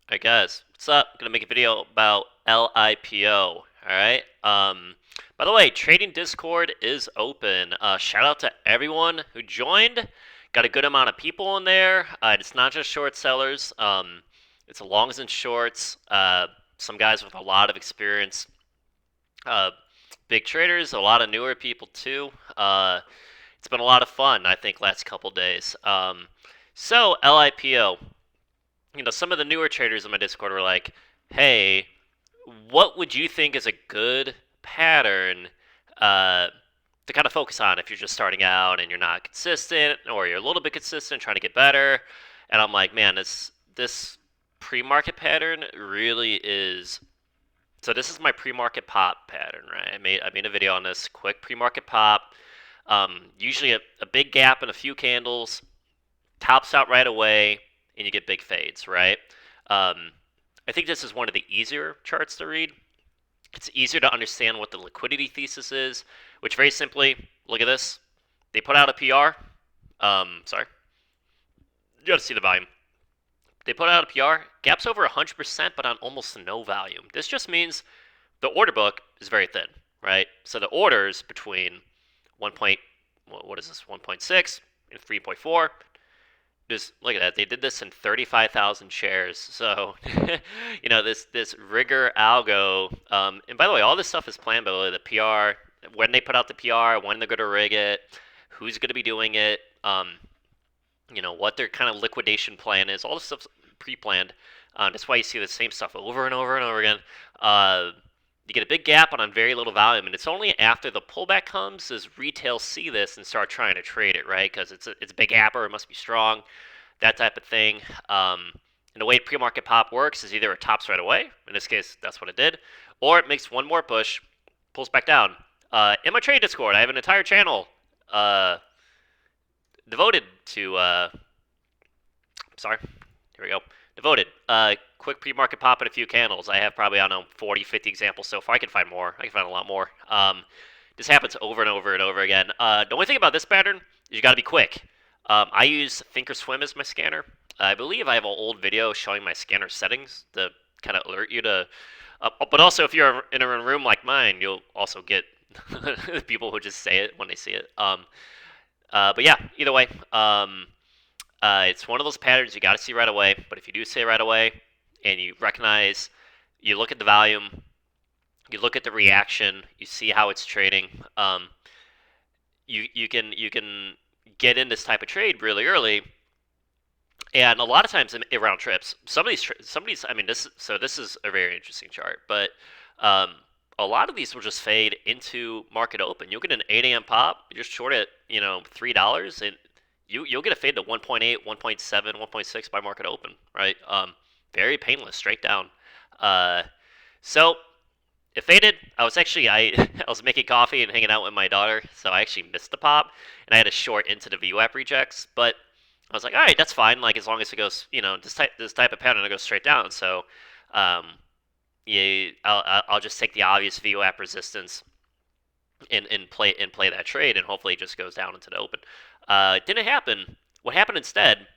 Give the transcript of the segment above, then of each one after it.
Alright guys, what's up? I'm gonna make a video about LIPO. Alright. By the way, trading Discord is open. Shout out to everyone who joined. Got a good amount of people in there. It's not just short sellers. It's longs and shorts. Some guys with a lot of experience. Uh, big traders, a lot of newer people too. It's been a lot of fun, I think, last couple days. So LIPO, some of the newer traders in my Discord were like, "Hey, what would you think is a good pattern uh, to kind of focus on if you're just starting out and you're not consistent, or you're a little bit consistent, trying to get better?" And I'm like, "Man, this pre-market pattern really is." So this is my pre-market pop pattern, right? I made a video on this quick pre-market pop. Usually a big gap and a few candles, tops out right away, and you get big fades, right? Um, I think this is one of the easier charts to read. It's easier to understand what the liquidity thesis is, which very simply, look at this. They put out a PR. Sorry, you got to see the volume. They put out a PR. Gap's over 100%, but on almost no volume. This just means the order book is very thin, right? So the orders between 1. What is this? 1.6 and 3.4. Just look at that. They did this in 35,000 shares. So, this rigor algo. And by the way, all this stuff is planned. By the way, the PR, when they put out the PR, when they're going to rig it, who's going to be doing it, what their kind of liquidation plan is. All this stuff's pre-planned. That's why you see the same stuff over and over and over again. You get a big gap on very little volume, and it's only after the pullback comes does retail see this and start trying to trade it, right? Because it's a big gapper, it must be strong, that type of thing. And the way pre-market pop works is either it tops right away, in this case that's what it did, or it makes one more push, pulls back down. In my trade Discord, I have an entire channel devoted to sorry, here we go. Devoted. Quick pre-market pop and a few candles. I have probably, I don't know, 40, 50 examples so far. I can find more. I can find a lot more. This happens over and over and over again. The only thing about this pattern is you got to be quick. I use Thinkorswim as my scanner. I believe I have an old video showing my scanner settings to kind of alert you to. But also, if you're in a room like mine, you'll also get people who just say it when they see it. But yeah, either way, it's one of those patterns you got to see right away. But if you do see it right away, and you recognize, you look at the volume, you look at the reaction, you see how it's trading. You can get in this type of trade really early, and a lot of times around trips. Some of these, I mean, this is a very interesting chart, but um, a lot of these will just fade into market open. You'll get an 8 a.m. pop, you just short it, $3, and you'll get a fade to 1.8, 1.7, 1.6 by market open, right? Very painless, straight down. So it faded. I was making coffee and hanging out with my daughter, so I actually missed the pop, and I had a short into the VWAP rejects. But I was like, all right, that's fine. Like as long as it goes, this type of pattern, it goes straight down. So, um, yeah, I'll just take the obvious VWAP resistance and play that trade, and hopefully it just goes down into the open. It didn't happen. What happened instead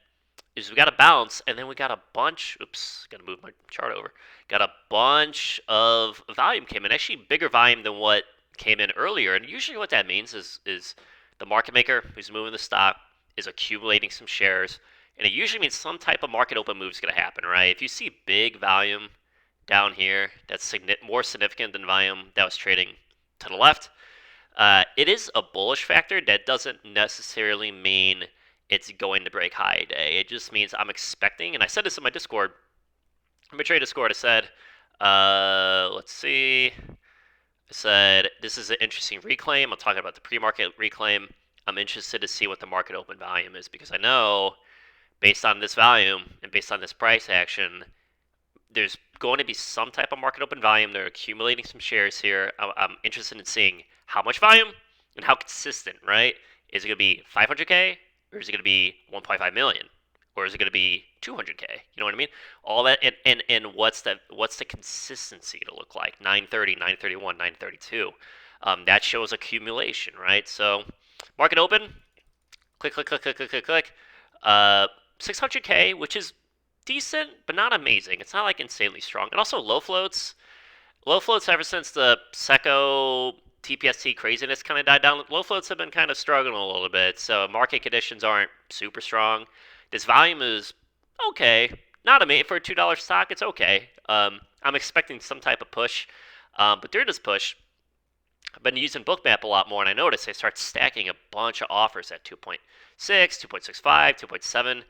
is we got a bounce, and then we got a bunch. Oops, gotta move my chart over. Got a bunch of volume came in, actually bigger volume than what came in earlier. And usually, what that means is the market maker who's moving the stock is accumulating some shares, and it usually means some type of market open move is going to happen, right? If you see big volume down here, that's more significant than volume that was trading to the left. It is a bullish factor. That doesn't necessarily mean it's going to break high today. It just means I'm expecting, and I said this in my Discord, in my trade Discord, I said, let's see. I said, this is an interesting reclaim. I'm talking about the pre-market reclaim. I'm interested to see what the market open volume is because I know based on this volume and based on this price action, there's going to be some type of market open volume. They're accumulating some shares here. I'm interested in seeing how much volume and how consistent, right? Is it going to be 500K or is it going to be 1.5 million? Or is it going to be 200K? You know what I mean? All that, and what's the consistency to look like? 930, 931, 932. That shows accumulation, right? So market open, click, click, click, click, click, click, click. 600K, which is decent, but not amazing. It's not like insanely strong. And also low floats ever since the Seco TPST craziness kind of died down. Low floats have been kind of struggling a little bit, so market conditions aren't super strong. This volume is okay, not amazing for a $2 stock. It's okay. I'm expecting some type of push, but during this push, I've been using Bookmap a lot more, and I noticed they start stacking a bunch of offers at 2.6, 2.65, 2.7.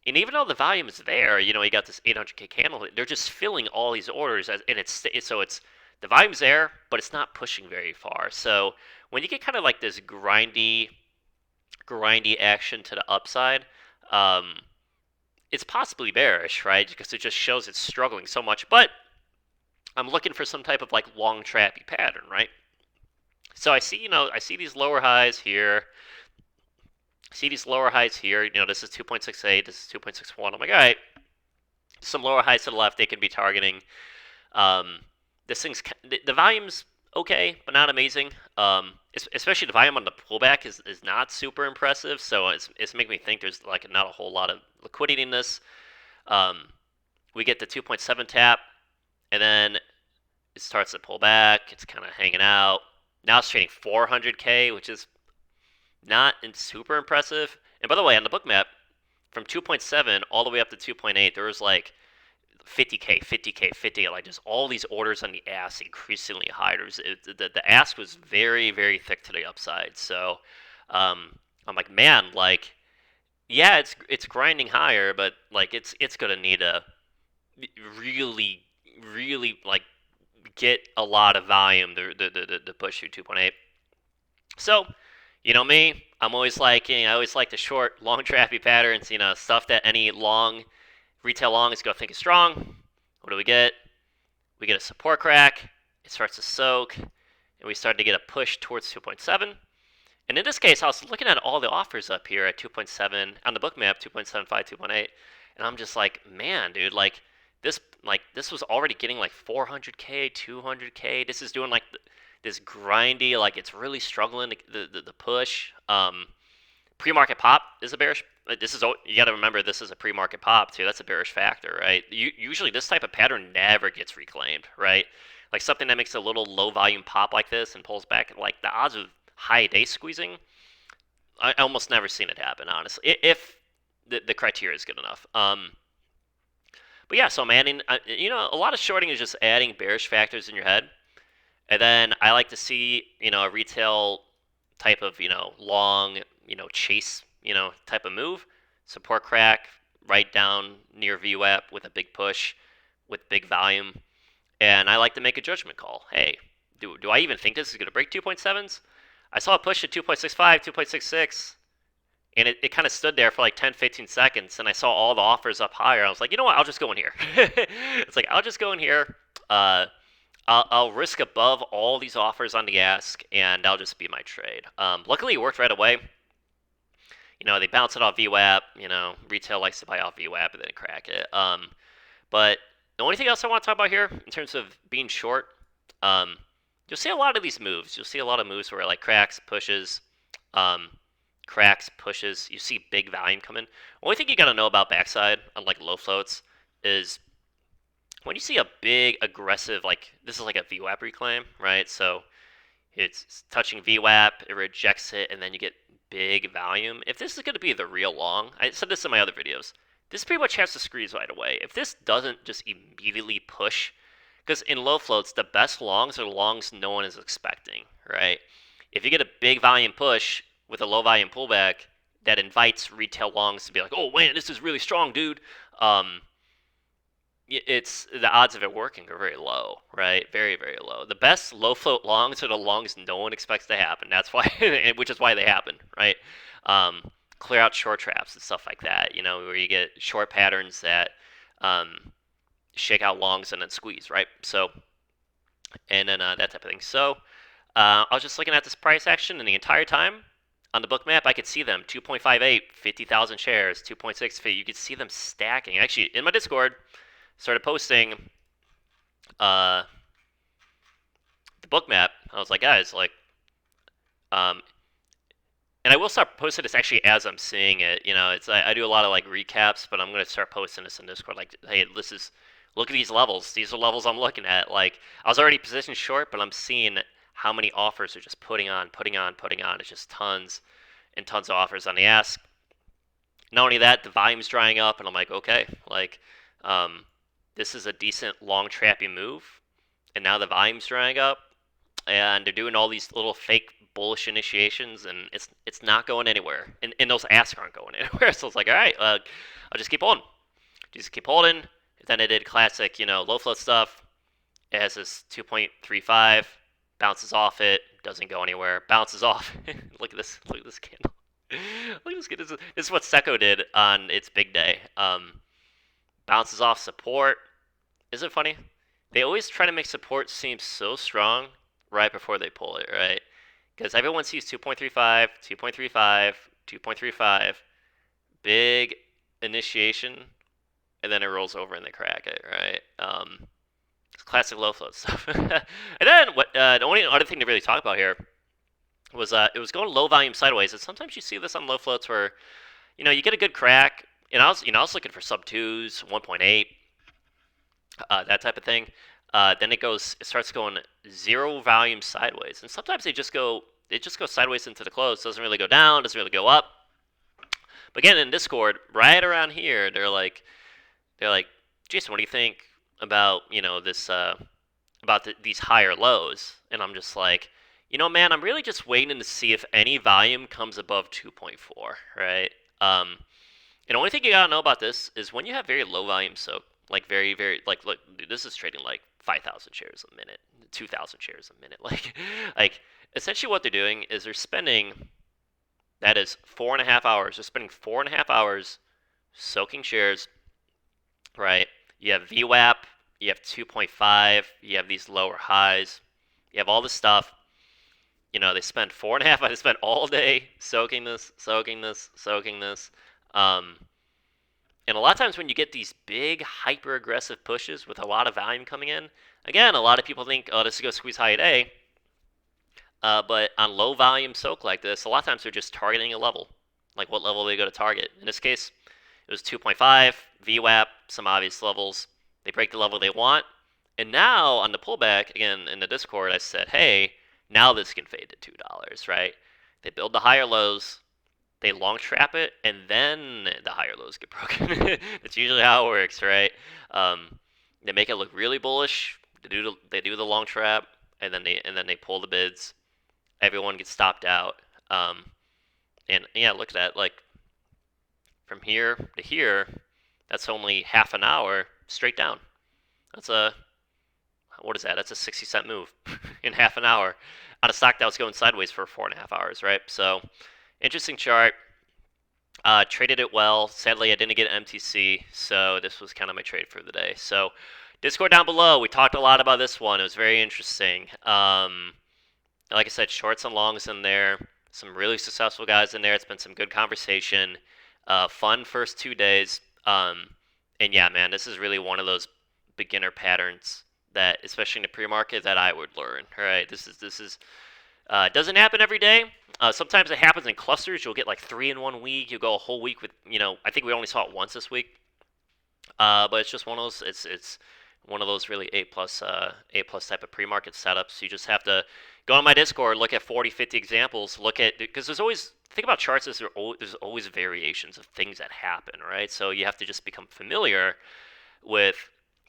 And even though the volume is there, you know, you got this 800K candle, they're just filling all these orders, and it's the volume's there, but it's not pushing very far. So when you get kind of like this grindy action to the upside, um, it's possibly bearish, right? Because it just shows it's struggling so much. But I'm looking for some type of like long trappy pattern, right? So I see these lower highs here. See these lower highs here. You know, this is 2.68. This is 2.61. I'm like, all right, some lower highs to the left they could be targeting. Um, this thing's the volume's okay, but not amazing. Especially the volume on the pullback is not super impressive. So it's making me think there's like not a whole lot of liquidity in this. Um, we get the 2.7 tap, and then it starts to pull back. It's kind of hanging out. Now it's trading 400K, which is not super impressive. And by the way, on the book map, from 2.7 all the way up to 2.8, there was like 50K, 50K, 50, like just all these orders on the ask increasingly high. The ask was very, very thick to the upside. So I'm like, man, like, yeah, it's grinding higher, but like it's gonna need a really, really like get a lot of volume to push through 2.8. So, you know me, I always like the short, long trappy patterns, you know, stuff that any retail long is going to think is strong. What do we get? We get a support crack. It starts to soak, and we start to get a push towards 2.7. And in this case, I was looking at all the offers up here at 2.7 on the book map, 2.75, 2.8, and I'm just like, man, dude, this was already getting like 400K, 200K. This is doing like this grindy, like it's really struggling the push. Pre-market pop is a bearish. This is you got to remember this is a pre-market pop too. That's a bearish factor, right? Usually this type of pattern never gets reclaimed, right? Like something that makes a little low volume pop like this and pulls back, like the odds of high day squeezing, I almost never seen it happen, honestly, if the criteria is good enough. But yeah, so I'm adding, a lot of shorting is just adding bearish factors in your head. And then I like to see, a retail type of, long, chase, type of move, support crack, right down near VWAP with a big push, with big volume. And I like to make a judgment call. Hey, do I even think this is going to break 2.7s? I saw it push to 2.65, 2.66, and it kind of stood there for like 10, 15 seconds, and I saw all the offers up higher. I was like, you know what? I'll just go in here. It's like, I'll just go in here. I'll risk above all these offers on the ask, and that'll just be my trade. Luckily, it worked right away. They bounce it off VWAP. Retail likes to buy off VWAP and then crack it. But the only thing else I want to talk about here in terms of being short, you'll see a lot of these moves. You'll see a lot of moves where like cracks, pushes, You see big volume come in. Only thing you got to know about backside, unlike low floats, is when you see a big aggressive, like this is like a VWAP reclaim, right? So it's touching VWAP, it rejects it, and then you get big volume. If this is going to be the real long, I said this in my other videos, this pretty much has to squeeze right away. If this doesn't just immediately push, because in low floats, the best longs are the longs no one is expecting, right? If you get a big volume push with a low volume pullback, that invites retail longs to be like, oh man, this is really strong, dude. It's the odds of it working are very low, right? Very, very low. The best low float longs are the longs no one expects to happen. That's why, which is why they happen, right? Clear out short traps and stuff like that. Where you get short patterns that shake out longs and then squeeze, right? So, and then that type of thing. So, I was just looking at this price action, and the entire time on the book map, I could see them 2.58, 50,000 shares, 2.6. You could see them stacking. Actually, in my Discord, started posting the book map. I was like, guys, like, And I will start posting this actually as I'm seeing it. It's I do a lot of like recaps, but I'm gonna start posting this in Discord. Like, hey, this is look at these levels. These are levels I'm looking at. Like, I was already positioned short, but I'm seeing how many offers are just putting on, putting on, putting on. It's just tons and tons of offers on the ask. Not only that, the volume's drying up, and I'm like, okay, like, um, this is a decent long trappy move, and now the volume's drying up, and they're doing all these little fake bullish initiations, and it's not going anywhere, and those asks aren't going anywhere. So it's like, all right, I'll just keep holding, just keep holding. Then I did classic, low float stuff. It has this 2.35, bounces off it, doesn't go anywhere, bounces off. Look at this candle. Look at this. This is what Seco did on its big day. Bounces off support. Isn't it funny? They always try to make support seem so strong right before they pull it, right? Because everyone sees 2.35, 2.35, 2.35, big initiation, and then it rolls over and they crack it, right? It's classic low float stuff. And then the only other thing to really talk about here was it was going low volume sideways, and sometimes you see this on low floats where you get a good crack, and I was looking for sub twos, 1.8, that type of thing. Then it starts going zero volume sideways, and sometimes it just goes sideways into the close. Doesn't really go down, doesn't really go up. But again, in Discord, right around here, they're like, Jason, what do you think about this about these higher lows? And I'm just like, man, I'm really just waiting to see if any volume comes above 2.4, right? And the only thing you gotta know about this is when you have very low volume soak, like very, very, like, look, dude, this is trading like 5,000 shares a minute, 2,000 shares a minute. Like, essentially what they're doing is they're spending, that is 4.5 hours. They're spending 4.5 hours soaking shares, right? You have VWAP, you have 2.5, you have these lower highs, you have all this stuff. They spend 4.5. They spend all day soaking this, soaking this, soaking this. And a lot of times when you get these big, hyper aggressive pushes with a lot of volume coming in, again, a lot of people think, oh, this is going to squeeze high today. But on low volume soak like this, a lot of times they're just targeting a level. Like what level they go to target. In this case, it was 2.5, VWAP, some obvious levels. They break the level they want. And now on the pullback, again, in the Discord, I said, hey, now this can fade to $2, right? They build the higher lows, they long trap it, and then the higher lows get broken. That's usually how it works, right? They make it look really bullish. They do the long trap, and then they pull the bids. Everyone gets stopped out. And yeah, look at that. Like from here to here, that's only half an hour straight down. What is that? That's a 60-cent move in half an hour on a stock that was going sideways for 4.5 hours, right? So interesting chart. Traded it well. Sadly, I didn't get MTC, so this was kind of my trade for the day. So Discord down below. We talked a lot about this one. It was very interesting. Like I said, shorts and longs in there. Some really successful guys in there. It's been some good conversation. Fun first 2 days. And yeah, man, this is really one of those beginner patterns that, especially in the pre-market, that I would learn. All right, this is doesn't happen every day. Sometimes it happens in clusters. You'll get like 3 in 1 week. You'll go a whole week with, I think we only saw it once this week. But it's just one of those. It's one of those really A plus type of pre-market setups. You just have to go on my Discord, look at 40, 50 examples, because there's always, think about charts as there's always variations of things that happen, right? So you have to just become familiar with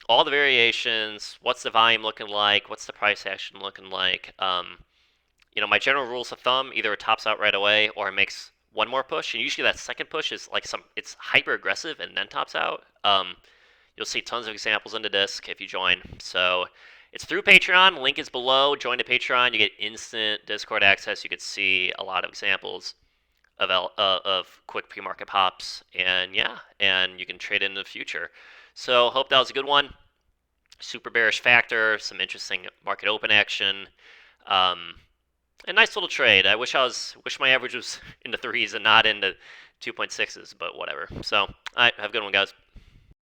all the variations. What's the volume looking like? What's the price action looking like? My general rules of thumb, either it tops out right away or it makes one more push, and usually that second push is like it's hyper aggressive and then tops out. You'll see tons of examples in the disc if you join. So it's through Patreon. Link is below. Join the Patreon. You get instant Discord access. You can see a lot of examples of quick pre-market pops, and yeah, and you can trade in the future. So hope that was a good one. Super bearish factor, some interesting market open action. A nice little trade. I wish my average was in the threes and not in the 2.6s, but whatever. So, all right, have a good one, guys.